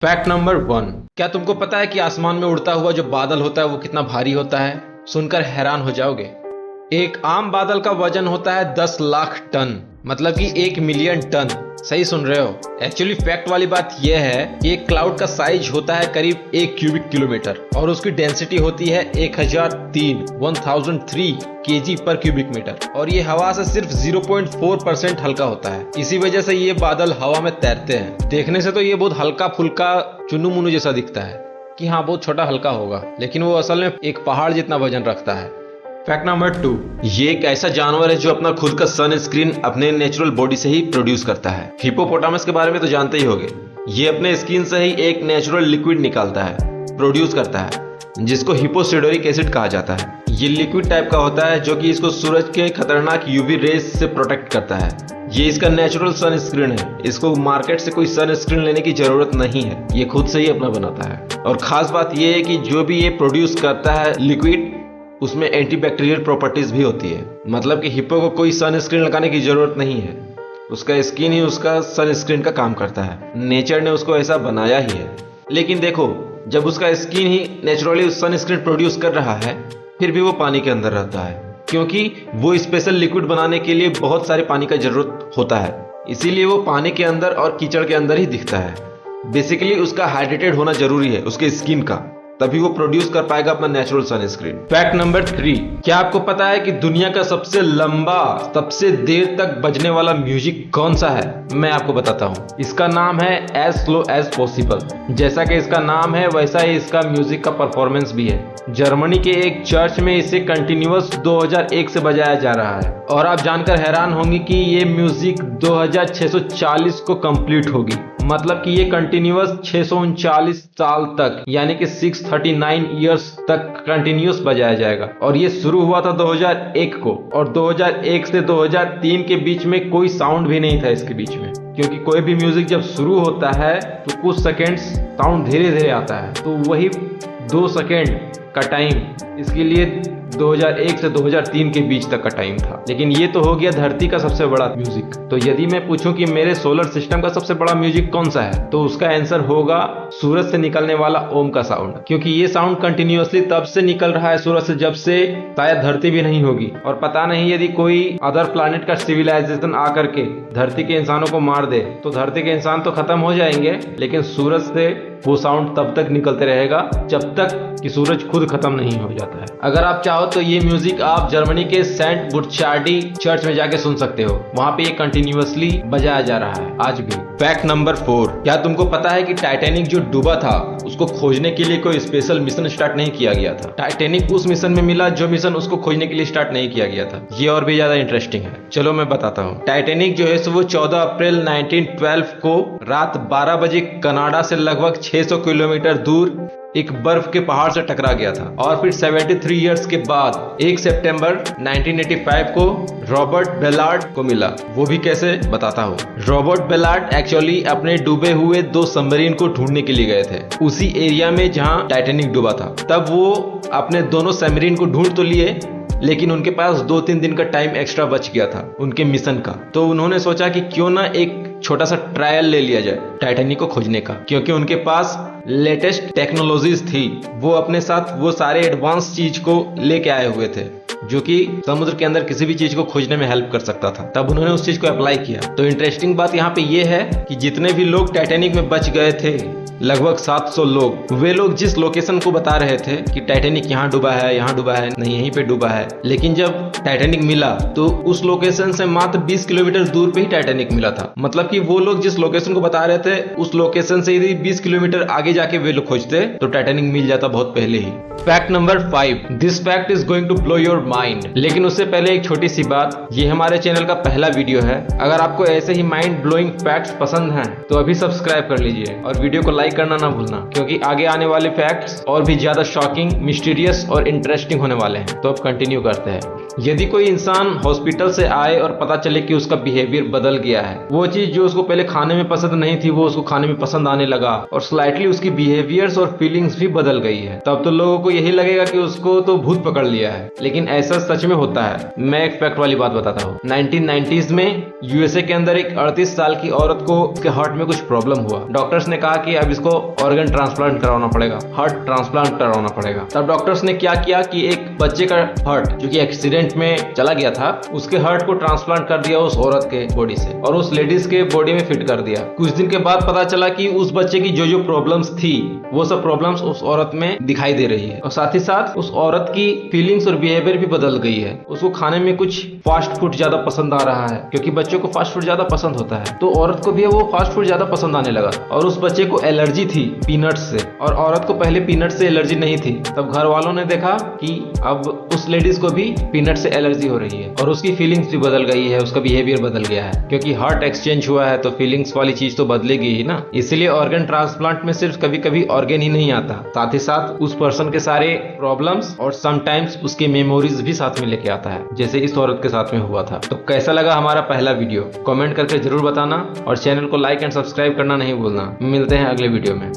Fact number 1। क्या तुमको पता है कि आसमान में उड़ता हुआ जो बादल होता है वो कितना भारी होता है? सुनकर हैरान हो जाओगे। एक आम बादल का वजन होता है 10 लाख टन, मतलब कि 1 मिलियन टन। सही सुन रहे हो। एक्चुअली फैक्ट वाली बात यह है कि एक क्लाउड का साइज होता है करीब 1 क्यूबिक किलोमीटर और उसकी डेंसिटी होती है 1003 केजी पर क्यूबिक मीटर, और ये हवा से सिर्फ 0.4% हल्का होता है। इसी वजह से ये बादल हवा में तैरते हैं। देखने से तो ये बहुत हल्का फुल्का चुन्नू मुन्नू जैसा दिखता है कि हाँ बहुत छोटा हल्का होगा, लेकिन वो असल में एक पहाड़ जितना वजन रखता है। Fact number 2। ये एक ऐसा जानवर है जो अपना खुद का सन स्क्रीन अपने नेचुरल बॉडी से ही प्रोड्यूस करता है। हिप्पोपोटामस के बारे में तो जानते ही होंगे। ये अपने स्किन से ही एक नेचुरल लिक्विड निकालता है, प्रोड्यूस करता है, जिसको हिपोसिडोरिक एसिड कहा जाता है। ये लिक्विड टाइप का होता है जो कि इसको सूरज के खतरनाक यूवी रेज से प्रोटेक्ट करता है। ये इसका नेचुरल सन स्क्रीन है। इसको मार्केट से कोई सन स्क्रीन लेने की जरूरत नहीं है, ये खुद से ही अपना बनाता है। और खास बात ये है कि जो भी ये प्रोड्यूस करता है लिक्विड, उसमें एंटीबैक्टीरियल प्रॉपर्टीज भी होती है। मतलब कि हिप्पो को कोई सन स्क्रीन लगाने की जरूरत नहीं है, उसका स्किन ही उसका सन स्क्रीन का काम करता है। नेचर ने उसको ऐसा बनाया ही है। लेकिन देखो, जब उसका स्किन ही नेचुरली सन स्क्रीन प्रोड्यूस कर रहा है, फिर भी वो पानी के अंदर रहता है, क्योंकि वो स्पेशल लिक्विड बनाने के लिए बहुत सारे पानी का जरूरत होता है। इसीलिए वो पानी के अंदर और कीचड़ के अंदर ही दिखता है। बेसिकली उसका हाइड्रेटेड होना जरूरी है उसके स्किन का, तभी वो प्रोड्यूस कर पाएगा अपना नेचुरल सनस्क्रीन। Fact number 3। क्या आपको पता है कि दुनिया का सबसे लंबा, सबसे देर तक बजने वाला म्यूजिक कौन सा है? मैं आपको बताता हूँ। इसका नाम है एज स्लो एज पॉसिबल। जैसा कि इसका नाम है वैसा ही इसका म्यूजिक का परफॉर्मेंस भी है। जर्मनी के एक चर्च में इसे कंटिन्यूअस 2001 से बजाया जा रहा है, और आप जानकर हैरान होंगे कि ये म्यूजिक 2640 को कंप्लीट होगी। मतलब कि ये कंटिन्यूअस 639 साल तक, यानी कि 639 इयर्स तक कंटिन्यूअस बजाया जाएगा। और ये शुरू हुआ था 2001 को, और 2001 से 2003 के बीच में कोई साउंड भी नहीं था इसके बीच में, क्योंकि कोई भी म्यूजिक जब शुरू होता है तो कुछ सेकेंड्स साउंड धीरे धीरे आता है, तो वही 2 सेकेंड का टाइम इसके लिए 2001 से 2003 के बीच तक का टाइम था। लेकिन ये तो हो गया धरती का सबसे बड़ा म्यूजिक। तो यदि मैं पूछूं कि मेरे सोलर सिस्टम का सबसे बड़ा म्यूजिक कौन सा है, तो उसका आंसर होगा सूरज से निकलने वाला ओम का साउंड, क्योंकि ये साउंड कंटिन्यूअसली तब से निकल रहा है सूरज से जब से शायद धरती भी नहीं होगी। और पता नहीं यदि कोई अदर प्लैनेट का सिविलाइजेशन आकर के धरती के इंसानों को मार दे तो धरती के इंसान तो खत्म हो जाएंगे, लेकिन सूरज से वो साउंड तब तक निकलते रहेगा जब तक कि सूरज खुद खत्म नहीं हो जाता है। अगर आप चाहो तो ये म्यूजिक आप जर्मनी के सेंट बुर्चार्डी चर्च में जाके सुन सकते हो। वहां पे ये कंटिन्यूअसली बजाया जा रहा है आज भी। Fact number 4। क्या तुमको पता है कि टाइटैनिक जो डूबा था उसको खोजने के लिए कोई स्पेशल मिशन स्टार्ट नहीं किया गया था? टाइटैनिक उस मिशन में मिला जो मिशन उसको खोजने के लिए स्टार्ट नहीं किया गया था। ये और भी ज्यादा इंटरेस्टिंग है, चलो मैं बताता हूँ। टाइटैनिक जो है वो 14 अप्रैल 1912 को रात 12 बजे कनाडा से लगभग 600 किलोमीटर दूर एक बर्फ के पहाड़ से टकरा गया था, और फिर 73 इयर्स के बाद 1 सितंबर 1985 को रॉबर्ट बेलार्ड को मिला। वो भी कैसे बताता हूँ। रॉबर्ट बेलार्ड एक्चुअली अपने डूबे हुए 2 सबमरीन को ढूंढने के लिए गए थे उसी एरिया में जहां टाइटैनिक डूबा था। तब वो अपने दोनों सबमरीन को ढूंढ तो लिए, लेकिन उनके पास 2-3 दिन का टाइम एक्स्ट्रा बच गया था उनके मिशन का। तो उन्होंने सोचा कि क्यों ना एक छोटा सा ट्रायल ले लिया जाए टाइटैनिक को खोजने का, क्योंकि उनके पास लेटेस्ट टेक्नोलॉजीज थी। वो अपने साथ वो सारे एडवांस चीज को लेके आए हुए थे जो कि समुद्र के अंदर किसी भी चीज को खोजने में हेल्प कर सकता था। तब उन्होंने उस चीज को अप्लाई किया। तो इंटरेस्टिंग बात यहाँ पे ये है कि जितने भी लोग टाइटैनिक में बच गए थे, लगभग 700 लोग, वे लोग जिस लोकेशन को बता रहे थे कि टाइटैनिक यहाँ डूबा है, यहाँ डूबा है, नहीं यहीं पे डूबा है, लेकिन जब टाइटैनिक मिला तो उस लोकेशन से मात्र 20 किलोमीटर दूर पे ही टाइटैनिक मिला था। मतलब कि वो लोग जिस लोकेशन को बता रहे थे उस लोकेशन से यदि 20 किलोमीटर आगे जाके वे लोग खोजते तो टाइटैनिक मिल जाता बहुत पहले ही। Fact number 5। This fact is going to blow your mind. लेकिन उससे पहले एक छोटी सी बात, ये हमारे चैनल का पहला वीडियो है। अगर आपको ऐसे ही माइंड ब्लोइंग फैक्ट्स पसंद हैं तो अभी सब्सक्राइब कर लीजिए और वीडियो को लाइक करना ना भूलना, क्योंकि आगे आने वाले फैक्ट्स और भी ज्यादा शॉकिंग, मिस्टीरियस और इंटरेस्टिंग होने वाले हैं। तो अब कंटिन्यू करते हैं। यदि कोई इंसान हॉस्पिटल से आए और पता चले कि उसका बिहेवियर बदल गया है, वो चीज जो उसको पहले खाने में पसंद नहीं थी वो उसको खाने में पसंद आने लगा, और स्लाइटली उसकी बिहेवियर्स और फीलिंग्स भी बदल गई है, तब तो लोगों को यही लगेगा कि उसको तो भूत पकड़ लिया है। लेकिन ऐसा सच में होता है। मैं एक फैक्ट वाली बात बताता हूँ। 1990s में यूएसए के अंदर एक 38 साल की औरत को उसके हार्ट में कुछ प्रॉब्लम हुआ। डॉक्टर्स ने कहा कि अब इसको ऑर्गन ट्रांसप्लांट करवाना पड़ेगा, हार्ट ट्रांसप्लांट करवाना पड़ेगा। तब डॉक्टर्स ने क्या किया कि एक बच्चे का हार्ट जो कि एक्सीडेंट में चला गया था, उसके हार्ट को ट्रांसप्लांट कर दिया उस औरत के बॉडी से और उस लेडीज के बॉडी में फिट कर दिया। कुछ दिन के बाद पता चला कि उस बच्चे की जो जो प्रॉब्लम्स थी वो सब प्रॉब्लम्स उस औरत में दिखाई दे रही है और साथ ही साथ उस औरत की फीलिंग्स और बिहेवियर भी बदल गई है। उसको खाने में कुछ फास्ट फूड ज्यादा पसंद आ रहा है क्योंकि बच्चों को फास्ट फूड ज्यादा पसंद होता है, तो औरत को भी वो फास्ट फूड ज्यादा पसंद आने लगा। और उस बच्चे को एलर्जी थी पीनट्स से और औरत को पहले पीनट से एलर्जी नहीं थी। तब घर वालों ने देखा कि अब उस लेडीज को भी पीनट से एलर्जी हो रही है और उसकी फीलिंग्स भी बदल गई है, उसका बिहेवियर बदल गया है। क्योंकि हार्ट एक्सचेंज हुआ है तो फीलिंग्स वाली चीज तो बदलेगी ही ना। इसलिए ऑर्गन ट्रांसप्लांट में सिर्फ कभी कभी ऑर्गन ही नहीं आता, साथ ही साथ उस पर्सन के सारे प्रॉब्लम्स और समटाइम्स उसकी मेमोरीज भी साथ में लेके आता है, जैसे इस औरत के साथ में हुआ था। तो कैसा लगा हमारा पहला वीडियो कमेंट करके जरूर बताना और चैनल को लाइक एंड सब्सक्राइब करना नहीं भूलना। मिलते हैं अगले वीडियो में।